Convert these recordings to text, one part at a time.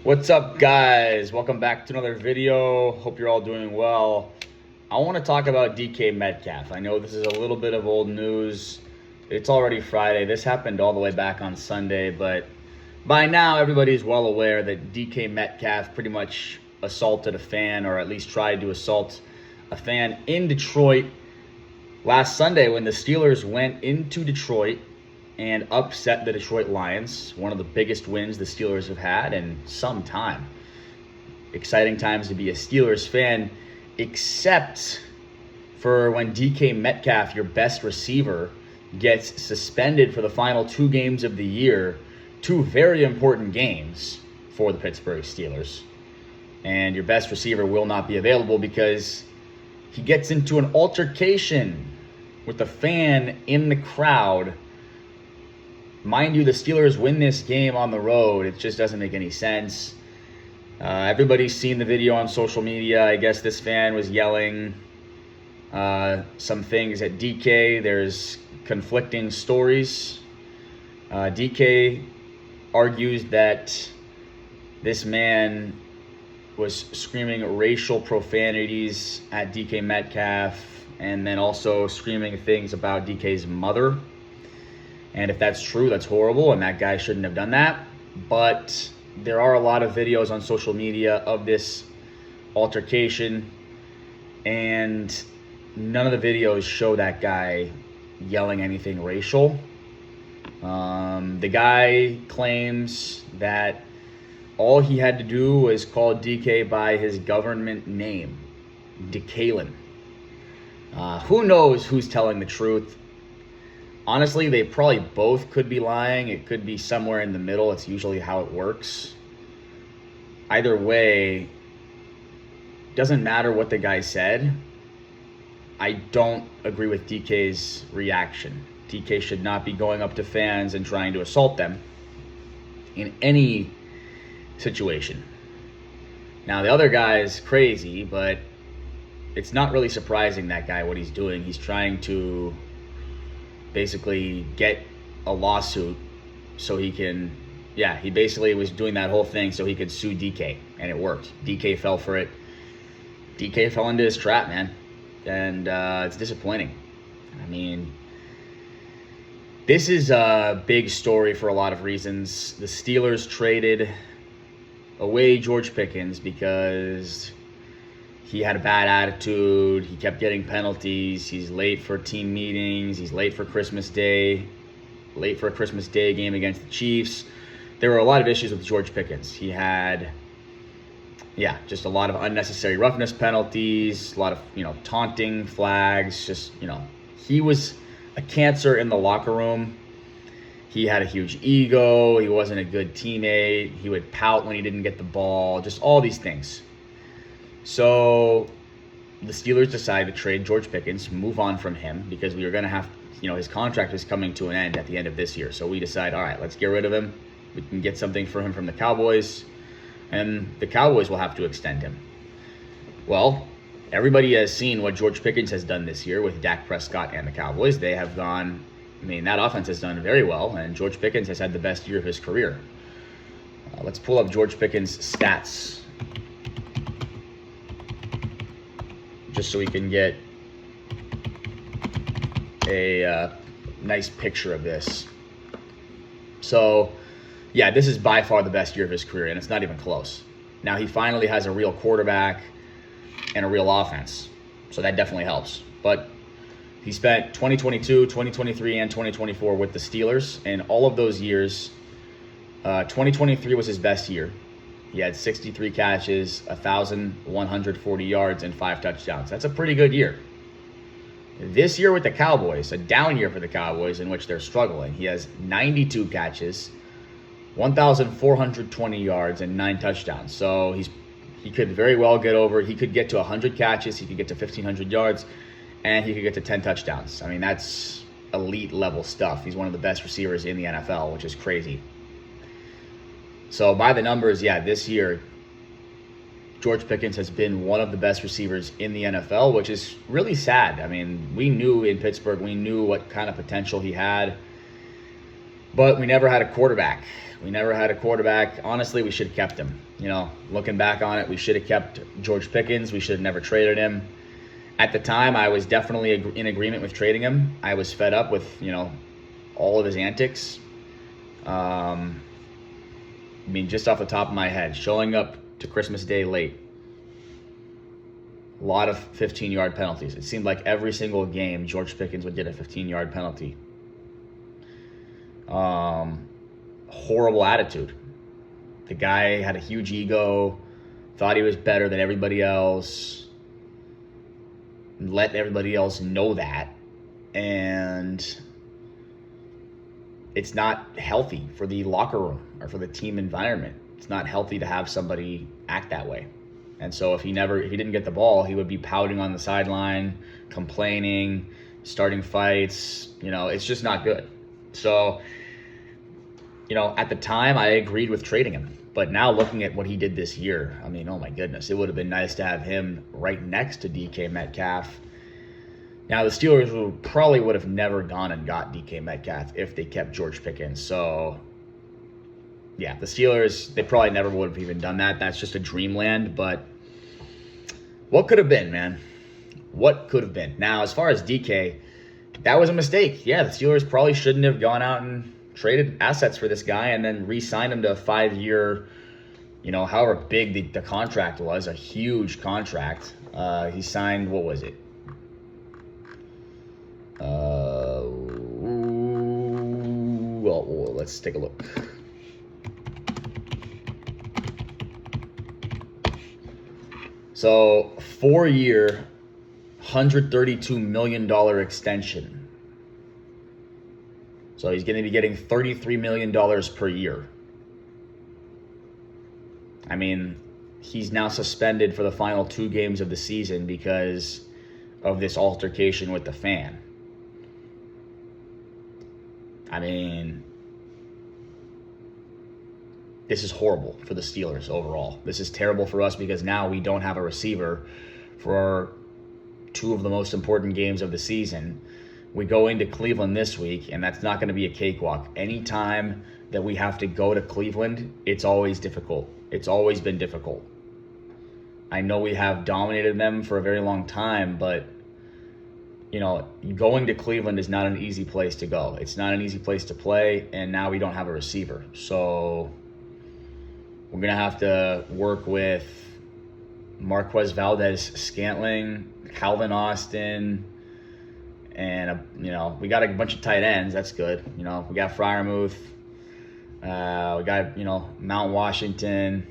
What's up, guys? Welcome back to another video. Hope you're all doing well. I want to talk about DK Metcalf. I know this is a little bit of old news. It's already Friday. This happened all the way back on Sunday, but by now everybody's well aware that DK Metcalf pretty much assaulted a fan, or at least tried to assault a fan in Detroit last Sunday when the Steelers went into Detroit and upset the Detroit Lions, one of the biggest wins the Steelers have had in some time. Exciting times to be a Steelers fan, except for when DK Metcalf, your best receiver, gets suspended for the final 2 games of the year, 2 very important games for the Pittsburgh Steelers. And your best receiver will not be available because he gets into an altercation with a fan in the crowd. Mind you, the Steelers win this game on the road. It just doesn't make any sense. Everybody's seen the video on social media. I guess this fan was yelling some things at DK. There's conflicting stories. DK argues that this man was screaming racial profanities at DK Metcalf and then also screaming things about DK's mother. And if that's true, that's horrible, and that guy shouldn't have done that. But there are a lot of videos on social media of this altercation, and none of the videos show that guy yelling anything racial. The guy claims that all he had to do was call DK by his government name, DKLin. Who knows who's telling the truth? Honestly, they probably both could be lying. It could be somewhere in the middle. It's usually how it works. Either way, doesn't matter what the guy said. I don't agree with DK's reaction. DK should not be going up to fans and trying to assault them in any situation. Now, the other guy is crazy, but it's not really surprising, that guy, what he's doing. He's trying to basically get a lawsuit so he can, he basically was doing that whole thing so he could sue DK, and it worked. DK fell for it. DK fell into his trap, man, and it's disappointing. I mean, this is a big story for a lot of reasons. The Steelers traded away George Pickens because he had a bad attitude. He kept getting penalties. He's late for team meetings. He's late for Christmas Day. Late for a Christmas Day game against the Chiefs. There were a lot of issues with George Pickens. He had, just a lot of unnecessary roughness penalties, a lot of, taunting flags. Just, he was a cancer in the locker room. He had a huge ego. He wasn't a good teammate. He would pout when he didn't get the ball. Just all these things. So the Steelers decided to trade George Pickens, move on from him, because we were going to have, his contract was coming to an end at the end of this year. So we decided, all right, let's get rid of him. We can get something for him from the Cowboys, and the Cowboys will have to extend him. Well, everybody has seen what George Pickens has done this year with Dak Prescott and the Cowboys. They have gone, that offense has done very well, and George Pickens has had the best year of his career. Let's pull up George Pickens' stats, just so we can get a nice picture of this. So, this is by far the best year of his career, and it's not even close. Now, he finally has a real quarterback and a real offense, so that definitely helps. But he spent 2022, 2023, and 2024 with the Steelers, and all of those years, 2023 was his best year. He had 63 catches, 1,140 yards, and 5 touchdowns. That's a pretty good year. This year with the Cowboys, a down year for the Cowboys in which they're struggling, he has 92 catches, 1,420 yards, and 9 touchdowns. So he could very well get over. He could get to 100 catches. He could get to 1,500 yards, and he could get to 10 touchdowns. That's elite level stuff. He's one of the best receivers in the NFL, which is crazy. So by the numbers, this year, George Pickens has been one of the best receivers in the NFL, which is really sad. We knew in Pittsburgh, we knew what kind of potential he had. But we never had a quarterback. We never had a quarterback. Honestly, we should have kept him. Looking back on it, we should have kept George Pickens. We should have never traded him. At the time, I was definitely in agreement with trading him. I was fed up with, all of his antics. Just off the top of my head, showing up to Christmas Day late. A lot of 15-yard penalties. It seemed like every single game, George Pickens would get a 15-yard penalty. Horrible attitude. The guy had a huge ego, thought he was better than everybody else, let everybody else know that, and it's not healthy for the locker room or for the team environment. It's not healthy to have somebody act that way. And so if he didn't get the ball, he would be pouting on the sideline, complaining, starting fights. It's just not good. So, at the time, I agreed with trading him. But now looking at what he did this year, oh my goodness, it would have been nice to have him right next to DK Metcalf. Now, the Steelers probably would have never gone and got DK Metcalf if they kept George Pickens. So, yeah, the Steelers, they probably never would have even done that. That's just a dreamland. But what could have been, man? What could have been? Now, as far as DK, that was a mistake. Yeah, the Steelers probably shouldn't have gone out and traded assets for this guy and then re-signed him to a 5-year, however big the contract was, a huge contract. He signed, what was it? Well, let's take a look. So, 4-year, $132 million extension. So he's going to be getting $33 million per year. He's now suspended for the final 2 games of the season because of this altercation with the fan. This is horrible for the Steelers overall. This is terrible for us because now we don't have a receiver for 2 of the most important games of the season. We go into Cleveland this week, and that's not going to be a cakewalk. Anytime that we have to go to Cleveland, it's always difficult. It's always been difficult. I know we have dominated them for a very long time, but, going to Cleveland is not an easy place to go. It's not an easy place to play, and now we don't have a receiver. So we're going to have to work with Marquez Valdez-Scantling, Calvin Austin, and, we got a bunch of tight ends. That's good. We got Freiermuth. We got, Mount Washington.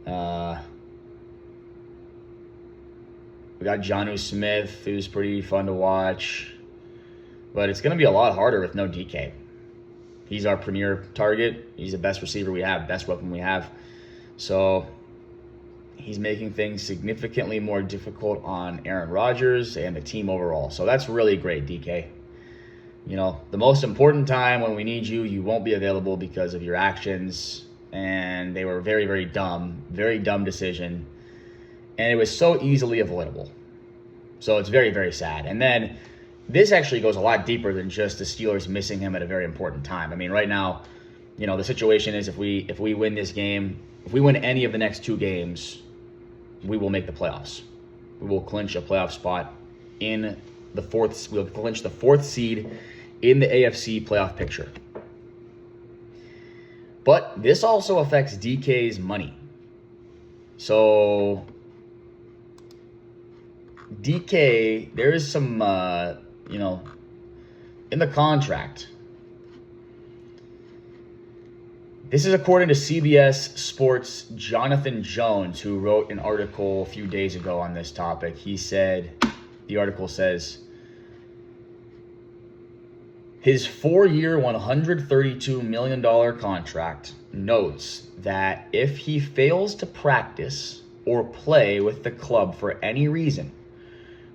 We got Jonnu Smith, who's pretty fun to watch. But it's going to be a lot harder with no DK. He's our premier target. He's the best receiver we have, best weapon we have. So he's making things significantly more difficult on Aaron Rodgers and the team overall. So that's really great, DK. The most important time when we need you, you won't be available because of your actions. And they were very, very dumb decision. And it was so easily avoidable. So it's very, very sad. And then this actually goes a lot deeper than just the Steelers missing him at a very important time. Right now, the situation is if we win this game, if we win any of the next 2 games, we will make the playoffs. We will clinch a playoff spot in the 4th. We'll clinch the 4th seed in the AFC playoff picture. But this also affects DK's money. So DK, there is some, in the contract. This is according to CBS Sports' Jonathan Jones, who wrote an article a few days ago on this topic. The article says, his 4-year, $132 million contract notes that if he fails to practice or play with the club for any reason,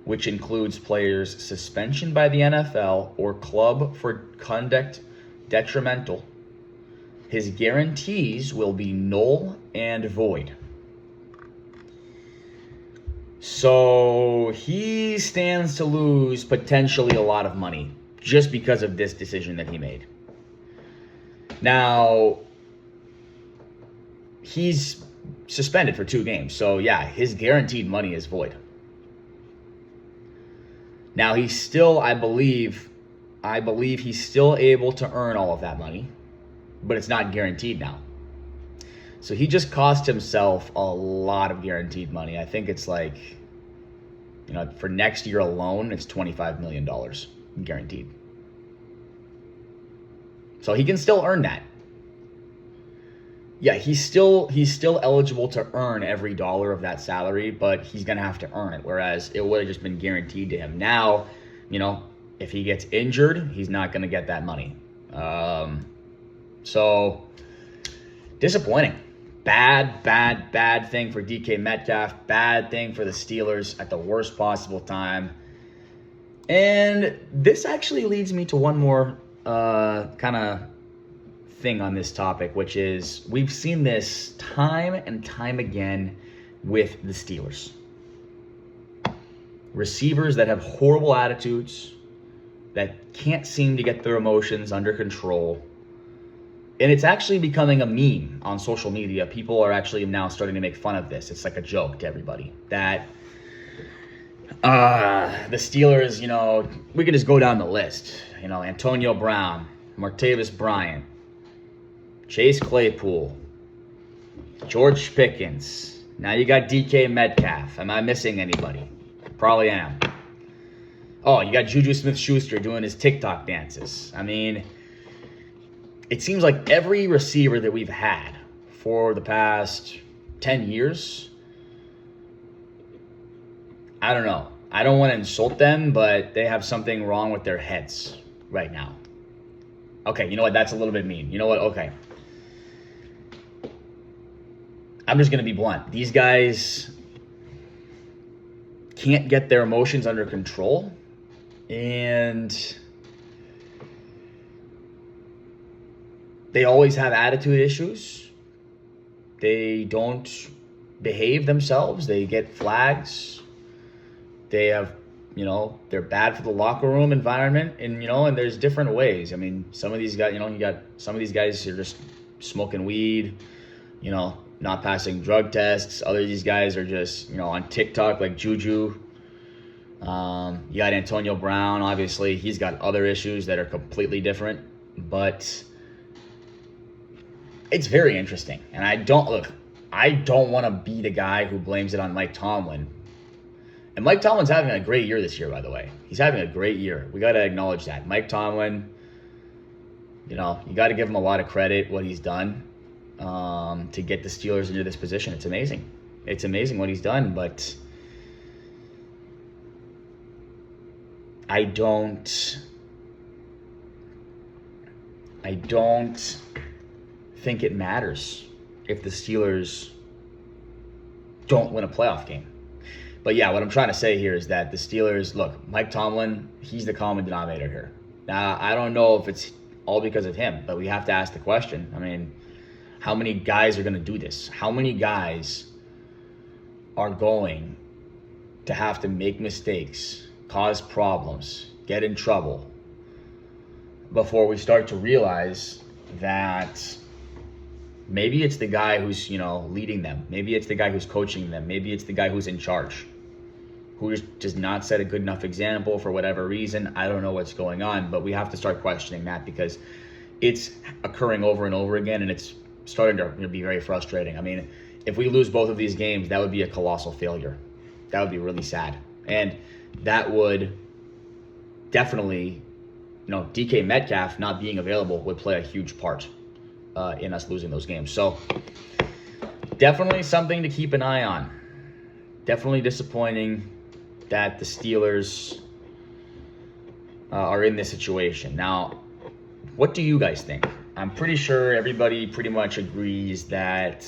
which includes players' suspension by the NFL or club for conduct detrimental, his guarantees will be null and void. So he stands to lose potentially a lot of money just because of this decision that he made. Now, he's suspended for 2 games. So, yeah, his guaranteed money is void. Now, he's still, I believe he's still able to earn all of that money, but it's not guaranteed now. So he just cost himself a lot of guaranteed money. I think it's like, for next year alone, it's $25 million guaranteed. So he can still earn that. Yeah, he's still eligible to earn every dollar of that salary, but he's going to have to earn it, whereas it would have just been guaranteed to him. Now, if he gets injured, he's not going to get that money. So, disappointing. Bad thing for DK Metcalf. Bad thing for the Steelers at the worst possible time. And this actually leads me to one more kind of thing on this topic, which is we've seen this time and time again with the Steelers. Receivers that have horrible attitudes, that can't seem to get their emotions under control. And it's actually becoming a meme on social media. People are actually now starting to make fun of this. It's like a joke to everybody that the Steelers, we could just go down the list. Antonio Brown, Martavis Bryant, Chase Claypool, George Pickens. Now you got DK Metcalf. Am I missing anybody? Probably am. Oh, you got Juju Smith-Schuster doing his TikTok dances. I mean, it seems like every receiver that we've had for the past 10 years, I don't know. I don't want to insult them, but they have something wrong with their heads right now. Okay, you know what? That's a little bit mean. You know what? Okay. I'm just going to be blunt. These guys can't get their emotions under control, and they always have attitude issues. They don't behave themselves. They get flags. They have, they're bad for the locker room environment, and there's different ways. I mean, some of these guys, you got some of these guys are just smoking weed, not passing drug tests. Other of these guys are just, on TikTok like Juju. You got Antonio Brown, obviously. He's got other issues that are completely different. But it's very interesting. And I don't want to be the guy who blames it on Mike Tomlin. And Mike Tomlin's having a great year this year, by the way. He's having a great year. We got to acknowledge that. Mike Tomlin, you got to give him a lot of credit, what he's done to get the Steelers into this position. It's amazing. It's amazing what he's done, but I don't think it matters if the Steelers don't win a playoff game. But yeah, what I'm trying to say here is that the Steelers, look, Mike Tomlin, he's the common denominator here. Now, I don't know if it's all because of him, but we have to ask the question. I mean, how many guys are going to do this? How many guys are going to have to make mistakes, cause problems, get in trouble before we start to realize that maybe it's the guy who's, leading them. Maybe it's the guy who's coaching them. Maybe it's the guy who's in charge, who just does not set a good enough example for whatever reason. I don't know what's going on, but we have to start questioning that because it's occurring over and over again, and it's starting to be very frustrating. I mean, if we lose both of these games, that would be a colossal failure. That would be really sad. And that would definitely, DK Metcalf not being available would play a huge part in us losing those games. So definitely something to keep an eye on. Definitely disappointing that the Steelers are in this situation. Now, what do you guys think? I'm pretty sure everybody pretty much agrees that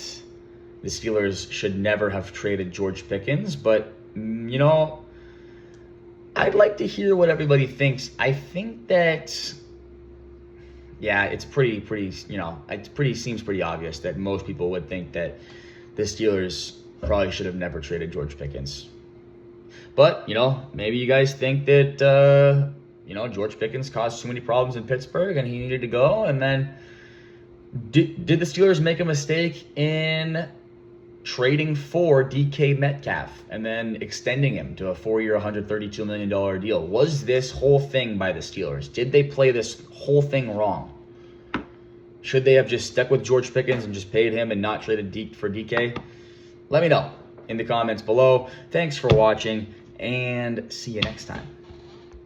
the Steelers should never have traded George Pickens, but, I'd like to hear what everybody thinks. I think that, yeah, it's seems pretty obvious that most people would think that the Steelers probably should have never traded George Pickens. But, maybe you guys think that, George Pickens caused too many problems in Pittsburgh and he needed to go. And then Did the Steelers make a mistake in trading for DK Metcalf and then extending him to a 4-year, $132 million deal? Was this whole thing by the Steelers? Did they play this whole thing wrong? Should they have just stuck with George Pickens and just paid him and not traded for DK? Let me know in the comments below. Thanks for watching, and see you next time.